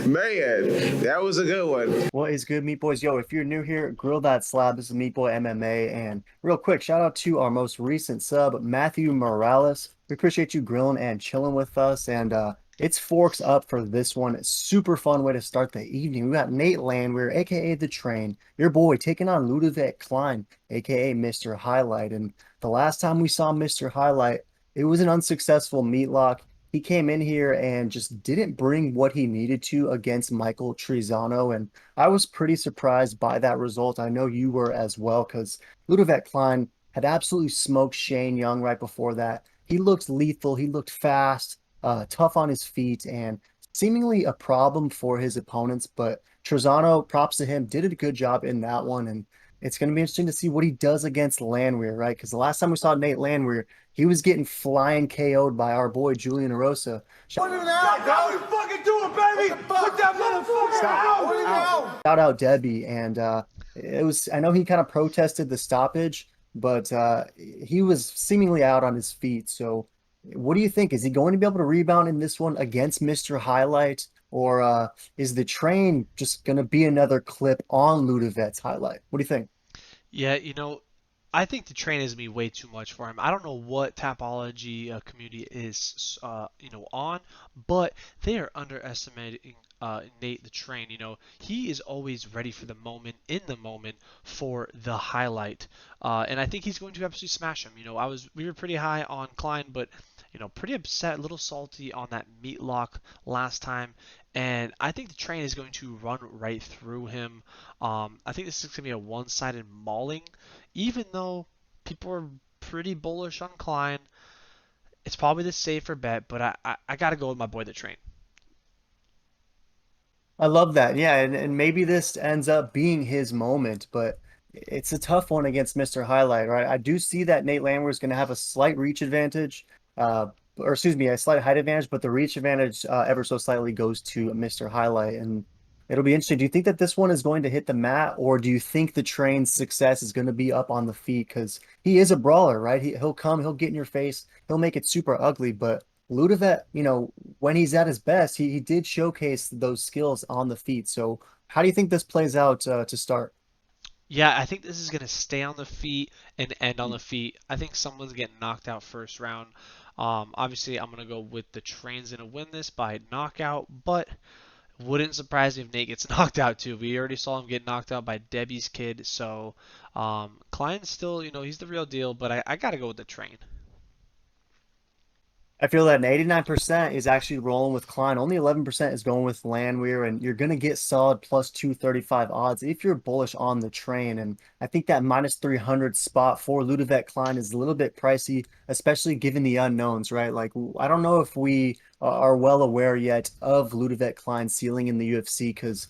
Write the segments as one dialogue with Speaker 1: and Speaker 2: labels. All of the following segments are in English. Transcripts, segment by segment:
Speaker 1: Man, that was a good one.
Speaker 2: What is good, Meat Boys? Yo, if you're new here, grill that slab. This is Meat Boy MMA. And real quick, shout out to our most recent sub, Matthew Morales. We appreciate you grilling and chilling with us. And it's forks up for this one. Super fun way to start the evening. We got Nate Landwehr, aka The Train, your boy, taking on L'udovit Klein, aka Mr. Highlight. And the last time we saw Mr. Highlight, it was an unsuccessful meat lock. He came in here and just didn't bring what he needed to against Michael Trizano. And I was pretty surprised by that result. I know you were as well, because Ludovic Klein had absolutely smoked Shane Young right before that. He looked lethal. He looked fast, tough on his feet, and seemingly a problem for his opponents. But Trizano, props to him, did a good job in that one. And it's going to be interesting to see what he does against Landwehr, right? Because the last time we saw Nate Landwehr, he was getting flying KO'd by our boy Julian Erosa.
Speaker 3: Put him out, how we fucking do it, baby! Put that motherfucker out!
Speaker 2: Shout out Debbie, and it was. I know he kind of protested the stoppage, but he was seemingly out on his feet. So, what do you think? Is he going to be able to rebound in this one against Mr. Highlight, or is the train just going to be another clip on Ludovic's highlight? What do you think?
Speaker 4: Yeah, I think the train is gonna be way too much for him. I don't know what Tapology community is, on, but they are underestimating Nate the Train. He is always ready for the moment, in the moment, for the highlight, and I think he's going to absolutely smash him. We were pretty high on Klein, but pretty upset, a little salty on that meat lock last time, and I think the train is going to run right through him. I think this is going to be a one-sided mauling, even though people are pretty bullish on Klein. It's probably the safer bet, but I got to go with my boy the train.
Speaker 2: I love that. Yeah, and maybe this ends up being his moment, but it's a tough one against Mr. Highlight, right? I do see that Nate Landwehr is going to have a slight reach advantage, or excuse me, a slight height advantage, but the reach advantage ever so slightly goes to Mr. Highlight, and it'll be interesting. Do you think that this one is going to hit the mat, or do you think the train's success is going to be up on the feet? Because he is a brawler, right? He'll come, he'll get in your face, he'll make it super ugly, but Ludovic, when he's at his best, he did showcase those skills on the feet. So how do you think this plays out to start?
Speaker 4: Yeah, I think this is going to stay on the feet and end on the feet. I think someone's getting knocked out first round. Obviously, I'm going to go with the train's going to win this by knockout, but wouldn't surprise me if Nate gets knocked out too. We already saw him get knocked out by Debbie's kid, so Klein's still, he's the real deal, but I got to go with the train.
Speaker 2: I feel that an 89% is actually rolling with Klein. Only 11% is going with Landwehr, and you're going to get solid plus 235 odds if you're bullish on the train. And I think that minus 300 spot for Ludovic Klein is a little bit pricey, especially given the unknowns, right? Like, I don't know if we are well aware yet of Ludovic Klein's ceiling in the UFC, because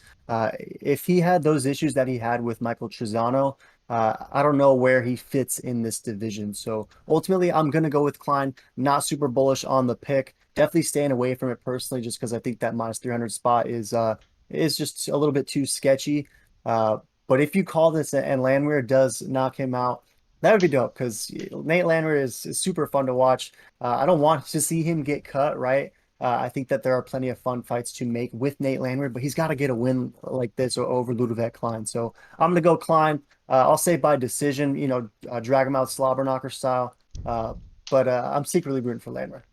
Speaker 2: if he had those issues that he had with Michael Trizano, I don't know where he fits in this division. So ultimately, I'm going to go with Klein. Not super bullish on the pick. Definitely staying away from it personally, just because I think that minus 300 spot is just a little bit too sketchy. But if you call this and Landwehr does knock him out, that would be dope, because Nate Landwehr is super fun to watch. I don't want to see him get cut, right? I think that there are plenty of fun fights to make with Nate Landwehr, but he's got to get a win like this or over Ludovic Klein. So I'm going to go Klein. I'll say by decision, drag him out slobber knocker style. But I'm secretly rooting for Landwehr.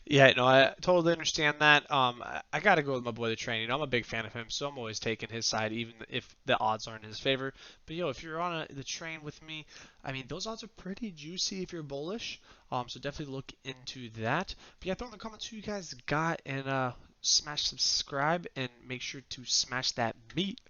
Speaker 4: Yeah, no, I totally understand that. I got to go with my boy the train. I'm a big fan of him, so I'm always taking his side, even if the odds aren't in his favor. But if you're on the train with me, I mean, those odds are pretty juicy if you're bullish. So definitely look into that. But yeah, throw in the comments who you guys got, and smash subscribe, and make sure to smash that meat.